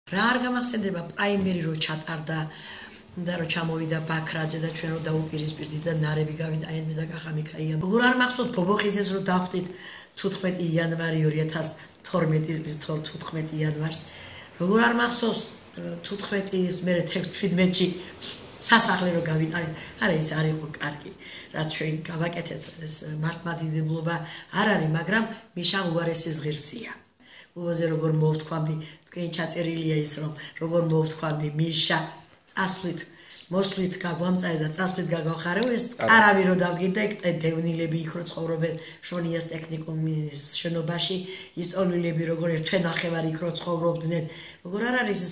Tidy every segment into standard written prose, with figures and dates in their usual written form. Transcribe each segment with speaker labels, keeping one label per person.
Speaker 1: რა არ გამახსენდება პრაიმერი რო ჩატარდა და რო ჩამოვიდა ბაქრაძე და ჩვენ რო დაუპირისპირდით და ნარები გავიდა აი მე და კახა მიქაია. როგორ არ მახსოვთ ბობოხიძეს რო დავხვდით 15 იანვარი 2012 წლის 15 იანვარს. როგორ არ მახსოვს 15-ის მერე 17-ში სასახლე რო გავიტანეთ. არა ეს არ იყო კარგი. რაც ჩვენ გავაკეთეთ ეს მართლმადიდებლობა არ არის, მაგრამ მიშა უარესის ღირსია. უბოზე როგორ მოვთქვამდი, თქვენ ჩაწერილია ის რომ როგორ მოვთქვამდი მიშა წასვლით მოსვლით გაგვამწარე და წასვლით გაგვახარეო ეს კარავი რო დავგირდა ეგ დევნილები იქ რო ცხოვრობენ შონიას ტექნიკუმის შენობაში ისტორიულები როგორ ერთვენახევარი იქ რო ცხოვრობდნენ როგორ არ არის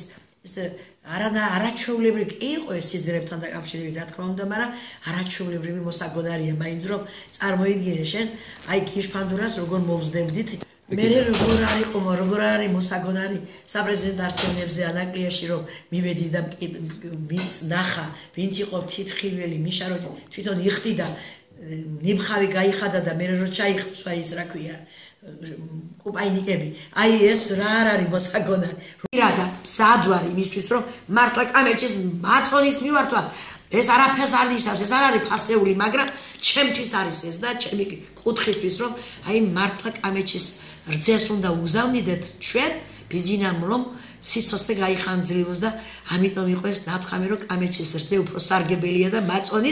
Speaker 1: ეს არაჩვეულებრივი იყო ეს სიზნერებთან დაკავშირებით რა თქმა უნდა მაგრამ არაჩვეულებრივი მოსაგონარია მაინც რომ წარმოიდგინე შენ აი ქიშფანდურას როგორ მოვზდევდით მერე როგორ არის მოსაგონარი საპრეზიდენტო არჩევნებზე ანაკლიაში რომ მივედი და ვინც ნახა ვინც იყო თითხილველი მიშა რო თვითონ იხდიდა ნიბხავი გაიხადა და მერე რო ჩაიხსვა ის რა ქვია კუპაინიკები აი ეს რა არ არის მოსაგონარი პირადად მზადვარ იმისთვის რომ მართლა კამეჩის მაწონით მივართვა ეს არაფერს არ ნიშნავს ეს არ არის ფასეული მაგრამ ჩემთვის არის ეს და ჩემი კუთხისთვის რომ აი მართლა კამეჩის რძეს უნდა უზავნიდეთ ჩვენ ბიძინამ რომ სიცოცხლე გაიხანძლივოს და ამიტომ იყო ეს ნათქვამი რომ კამეჩის რძე უფრო სარგებელია და მაწონით